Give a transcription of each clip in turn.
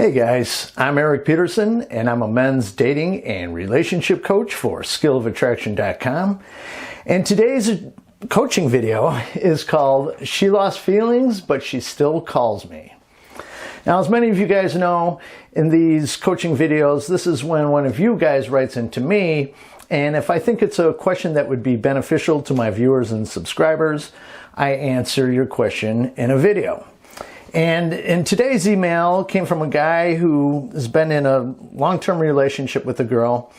Hey guys, I'm Erik Peterson and I'm a men's dating and relationship coach for skillofattraction.com. And today's coaching video is called She Lost Feelings, but She Still Calls Me. Now, as many of you guys know, in these coaching videos, this is when one of you guys writes into me, and if I think it's a question that would be beneficial to my viewers and subscribers, I answer your question in a video. And in today's email came from a guy who has been in a long-term relationship with a girl.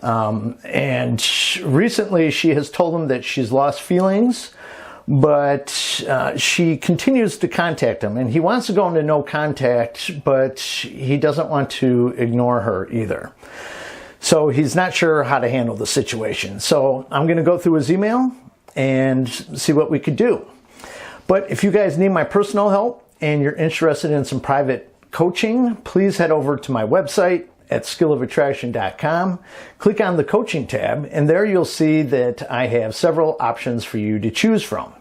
And recently she has told him that she's lost feelings, but she continues to contact him. And he wants to go into no contact, but he doesn't want to ignore her either. So he's not sure how to handle the situation. So I'm going to go through his email and see what we could do. But if you guys need my personal help, and you're interested in some private coaching, please head over to my website at skillofattraction.com. Click on the coaching tab, and there you'll see that I have several options for you to choose from.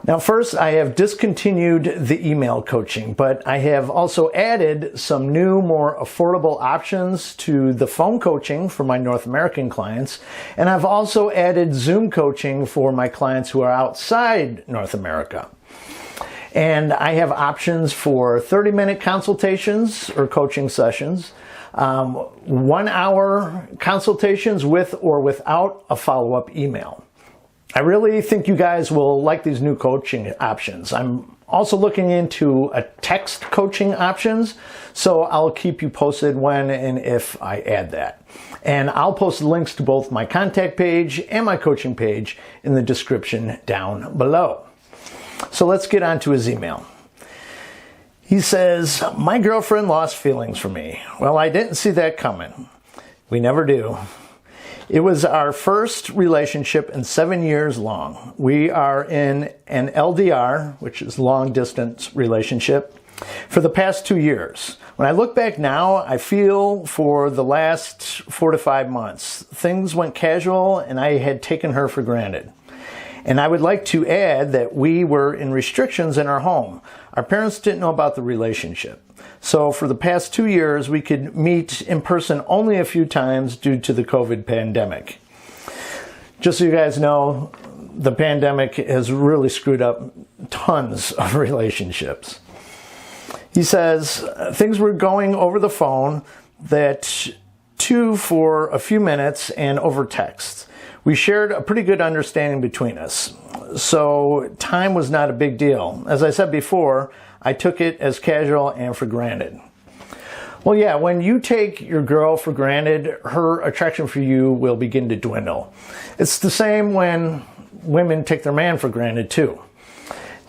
Now, first, I have discontinued the email coaching, but I have also added some new, more affordable options to the phone coaching for my North American clients, and I've also added Zoom coaching for my clients who are outside North America. And I have options for 30-minute consultations or coaching sessions, 1-hour consultations with or without a follow-up email. I really think you guys will like these new coaching options. I'm also looking into a text coaching options, so I'll keep you posted when and if I add that. And I'll post links to both my contact page and my coaching page in the description down below. So let's get on to his email. He says, "My girlfriend lost feelings for me. Well, I didn't see that coming. We never do. It was our first relationship in 7 years long. We are in an LDR, which is long distance relationship, for the past 2 years. When I look back now, I feel for the last 4 to 5 months, things went casual and I had taken her for granted. And I would like to add that we were in restrictions in our home. Our parents didn't know about the relationship. So for the past 2 years, we could meet in person only a few times due to the COVID pandemic. Just so you guys know, the pandemic has really screwed up tons of relationships." He says, "Things were going over the phone, that too for a few minutes and over text. We shared a pretty good understanding between us, so time was not a big deal. As I said before, I took it as casual and for granted." Well, yeah, when you take your girl for granted, her attraction for you will begin to dwindle. It's the same when women take their man for granted too.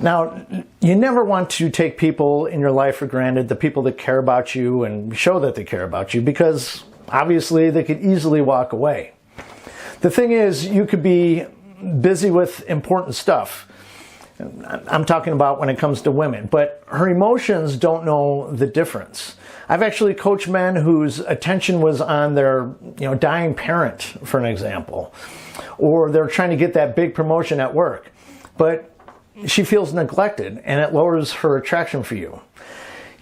Now, you never want to take people in your life for granted, the people that care about you and show that they care about you, because obviously they could easily walk away. The thing is, you could be busy with important stuff. I'm talking about when it comes to women, but her emotions don't know the difference. I've actually coached men whose attention was on their, dying parent, for an example, or they're trying to get that big promotion at work, but she feels neglected and it lowers her attraction for you.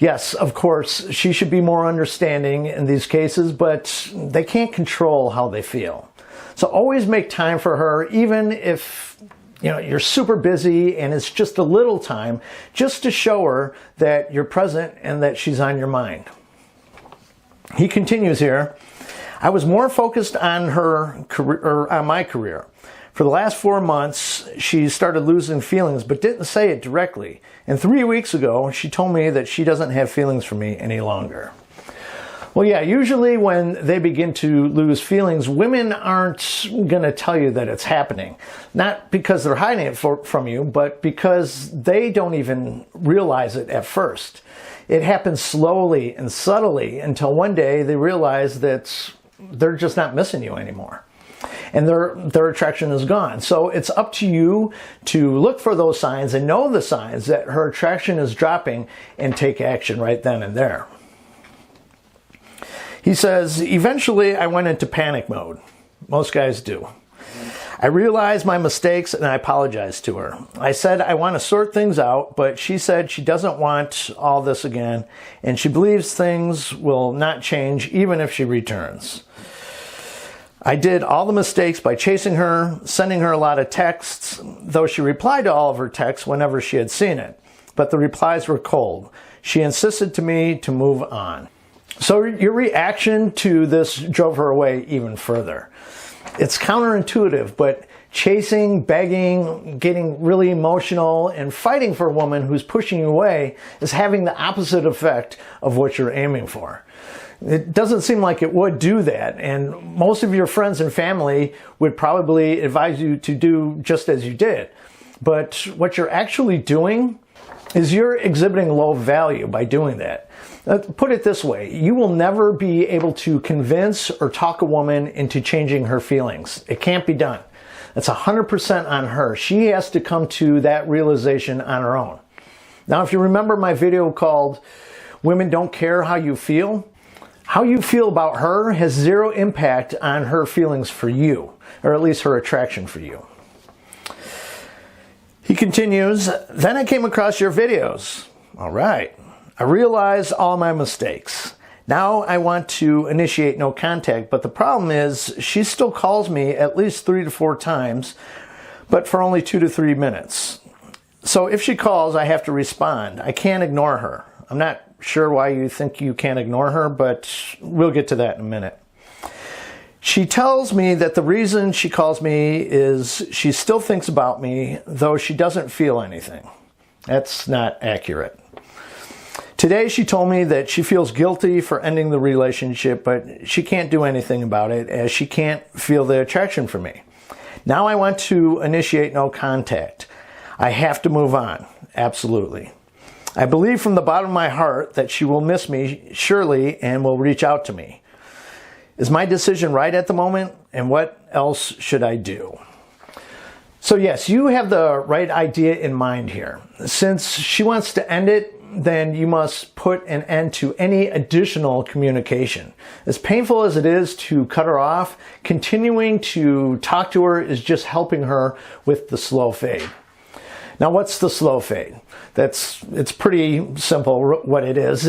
Yes, of course, she should be more understanding in these cases, but they can't control how they feel. So always make time for her, even if you're super busy and it's just a little time, just to show her that you're present and that she's on your mind. He continues here, "I was more focused on her career, or on my career. For the last 4 months, she started losing feelings, but didn't say it directly. And 3 weeks ago, she told me that she doesn't have feelings for me any longer." Well, yeah, usually when they begin to lose feelings, women aren't going to tell you that it's happening. Not because they're hiding it from you, but because they don't even realize it at first. It happens slowly and subtly until one day they realize that they're just not missing you anymore. And their attraction is gone. So it's up to you to look for those signs and know the signs that her attraction is dropping and take action right then and there. He says, "Eventually I went into panic mode." Most guys do. I realized my mistakes and I apologized to her. I said I want to sort things out, but she said she doesn't want all this again, and she believes things will not change even if she returns. I did all the mistakes by chasing her, sending her a lot of texts, though she replied to all of her texts whenever she had seen it. But the replies were cold. She insisted to me to move on. So your reaction to this drove her away even further. It's counterintuitive, but chasing, begging, getting really emotional, and fighting for a woman who's pushing you away is having the opposite effect of what you're aiming for. It doesn't seem like it would do that, and most of your friends and family would probably advise you to do just as you did. But what you're actually doing is you're exhibiting low value by doing that. Put it this way, you will never be able to convince or talk a woman into changing her feelings. It can't be done. That's 100% on her. She has to come to that realization on her own. Now, if you remember my video called Women Don't Care How You Feel, how you feel about her has zero impact on her feelings for you, or at least her attraction for you. He continues, then I came across your videos. All right. I realized all my mistakes. Now I want to initiate no contact, but the problem is she still calls me at least 3 to 4 times, but for only 2 to 3 minutes. So if she calls, I have to respond. I can't ignore her. I'm not sure why you think you can't ignore her, but we'll get to that in a minute. She tells me that the reason she calls me is she still thinks about me, though she doesn't feel anything. That's not accurate. Today she told me that she feels guilty for ending the relationship, but she can't do anything about it as she can't feel the attraction for me. Now I want to initiate no contact. I have to move on. Absolutely. I believe from the bottom of my heart that she will miss me surely and will reach out to me. Is my decision right at the moment? And what else should I do? So yes, you have the right idea in mind here. Since she wants to end it, then you must put an end to any additional communication. As painful as it is to cut her off, continuing to talk to her is just helping her with the slow fade. Now, what's the slow fade? It's pretty simple what it is.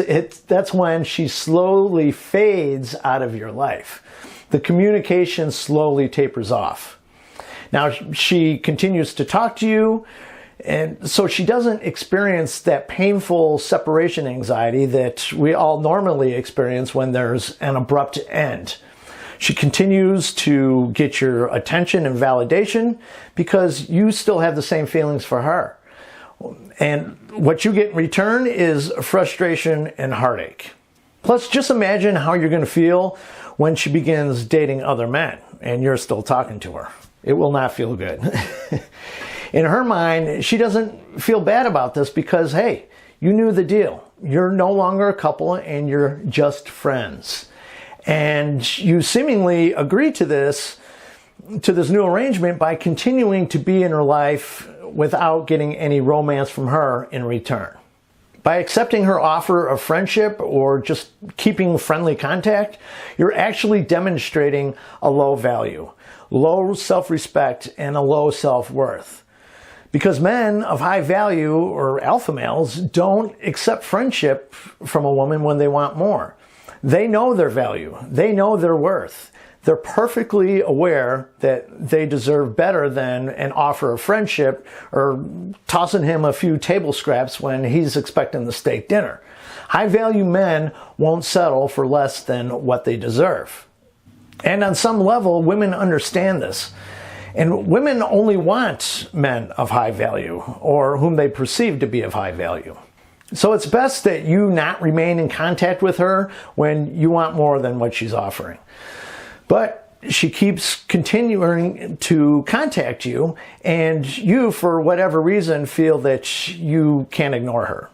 That's when she slowly fades out of your life. The communication slowly tapers off. Now, she continues to talk to you, and so she doesn't experience that painful separation anxiety that we all normally experience when there's an abrupt end. She continues to get your attention and validation because you still have the same feelings for her. And what you get in return is frustration and heartache. Plus, just imagine how you're going to feel when she begins dating other men and you're still talking to her. It will not feel good. In her mind, she doesn't feel bad about this because, hey, you knew the deal. You're no longer a couple and you're just friends. And you seemingly agree to this new arrangement by continuing to be in her life without getting any romance from her in return. By accepting her offer of friendship or just keeping friendly contact, you're actually demonstrating a low value, low self-respect, and a low self-worth. Because men of high value, or alpha males, don't accept friendship from a woman when they want more. They know their value. They know their worth. They're perfectly aware that they deserve better than an offer of friendship or tossing him a few table scraps when he's expecting the steak dinner. High value men won't settle for less than what they deserve. And on some level, women understand this. And women only want men of high value or whom they perceive to be of high value. So it's best that you not remain in contact with her when you want more than what she's offering. But she keeps continuing to contact you, and you, for whatever reason, feel that you can't ignore her.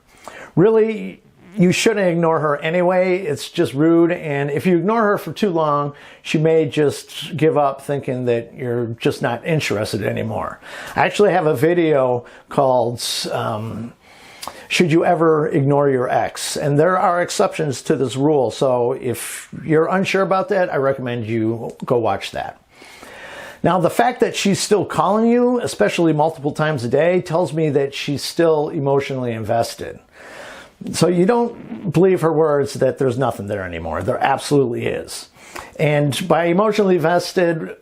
Really, you shouldn't ignore her anyway. It's just rude, and if you ignore her for too long, she may just give up thinking that you're just not interested anymore. I actually have a video called Should You Ever Ignore Your Ex? And there are exceptions to this rule, so if you're unsure about that, I recommend you go watch that. Now, the fact that she's still calling you, especially multiple times a day, tells me that she's still emotionally invested. So you don't believe her words that there's nothing there anymore. There absolutely is. And by emotionally invested,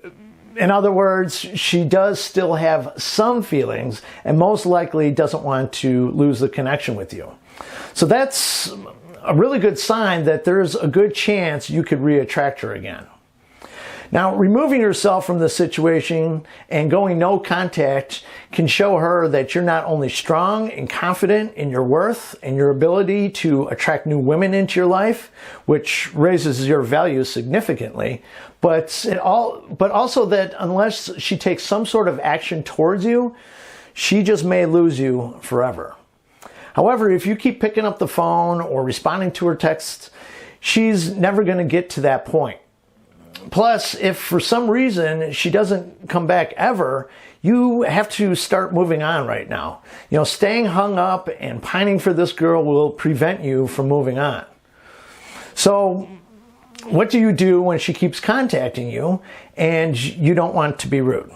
in other words, she does still have some feelings and most likely doesn't want to lose the connection with you. So that's a really good sign that there's a good chance you could re-attract her again. Now, removing yourself from the situation and going no contact can show her that you're not only strong and confident in your worth and your ability to attract new women into your life, which raises your value significantly, but also that unless she takes some sort of action towards you, she just may lose you forever. However, if you keep picking up the phone or responding to her texts, she's never going to get to that point. Plus, if for some reason she doesn't come back ever, you have to start moving on right now. Staying hung up and pining for this girl will prevent you from moving on. So, what do you do when she keeps contacting you and you don't want to be rude?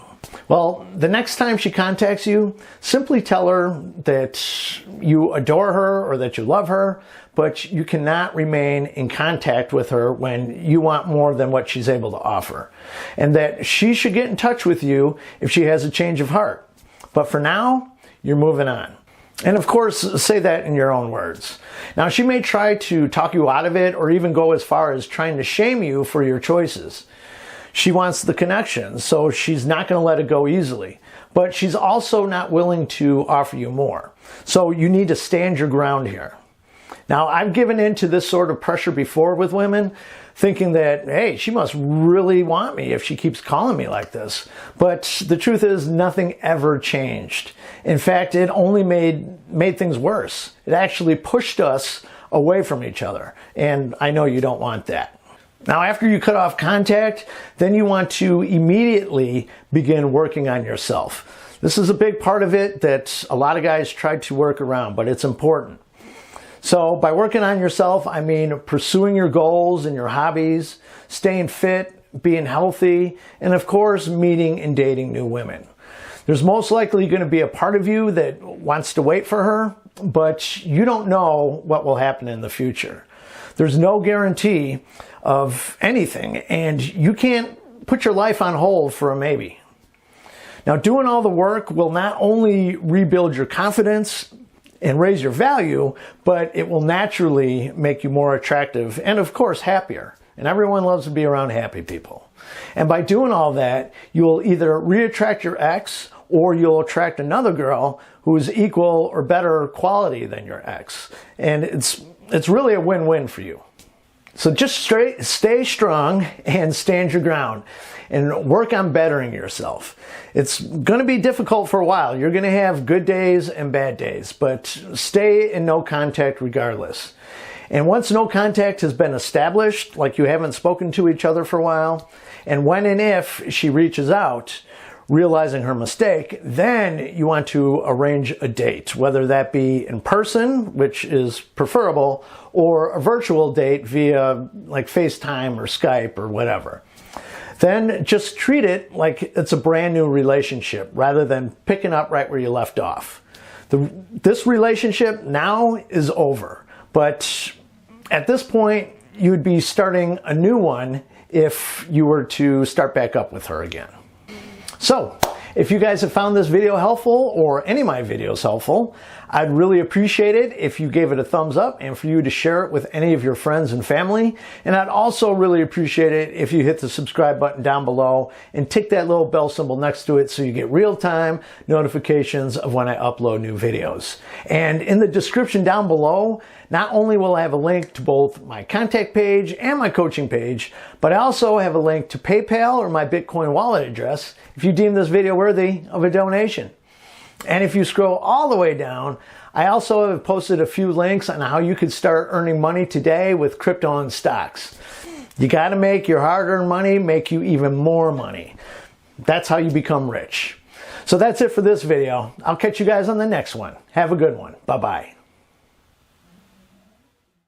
Well, the next time she contacts you, simply tell her that you adore her or that you love her, but you cannot remain in contact with her when you want more than what she's able to offer. And that she should get in touch with you if she has a change of heart. But for now, you're moving on. And of course, say that in your own words. Now, she may try to talk you out of it or even go as far as trying to shame you for your choices. She wants the connection, so she's not going to let it go easily. But she's also not willing to offer you more. So you need to stand your ground here. Now, I've given in to this sort of pressure before with women, thinking that, hey, she must really want me if she keeps calling me like this. But the truth is, nothing ever changed. In fact, it only made things worse. It actually pushed us away from each other. And I know you don't want that. Now, after you cut off contact, then you want to immediately begin working on yourself. This is a big part of it that a lot of guys try to work around, but it's important. So by working on yourself, I mean pursuing your goals and your hobbies, staying fit, being healthy, and of course, meeting and dating new women. There's most likely going to be a part of you that wants to wait for her, but you don't know what will happen in the future. There's no guarantee of anything, and you can't put your life on hold for a maybe. Now, doing all the work will not only rebuild your confidence and raise your value, but it will naturally make you more attractive and, of course, happier. And everyone loves to be around happy people. And by doing all that, you'll either re-attract your ex or you'll attract another girl who is equal or better quality than your ex. And it's really a win-win for you. So just stay strong and stand your ground and work on bettering yourself. It's going to be difficult for a while. You're going to have good days and bad days, but stay in no contact regardless. And once no contact has been established, like you haven't spoken to each other for a while, and when and if she reaches out, realizing her mistake, then you want to arrange a date, whether that be in person, which is preferable, or a virtual date via like FaceTime or Skype or whatever. Then just treat it like it's a brand new relationship rather than picking up right where you left off. This relationship now is over, but at this point, you'd be starting a new one if you were to start back up with her again. So, if you guys have found this video helpful or any of my videos helpful, I'd really appreciate it if you gave it a thumbs up and for you to share it with any of your friends and family. And I'd also really appreciate it if you hit the subscribe button down below and tick that little bell symbol next to it so you get real-time notifications of when I upload new videos. And in the description down below, not only will I have a link to both my contact page and my coaching page, but I also have a link to PayPal or my Bitcoin wallet address if you deem this video worthy of a donation. And if you scroll all the way down, I also have posted a few links on how you could start earning money today with crypto and stocks. You got to make your hard-earned money make you even more money. That's how you become rich. So that's it for this video. I'll catch you guys on the next one. Have a good one. Bye-bye.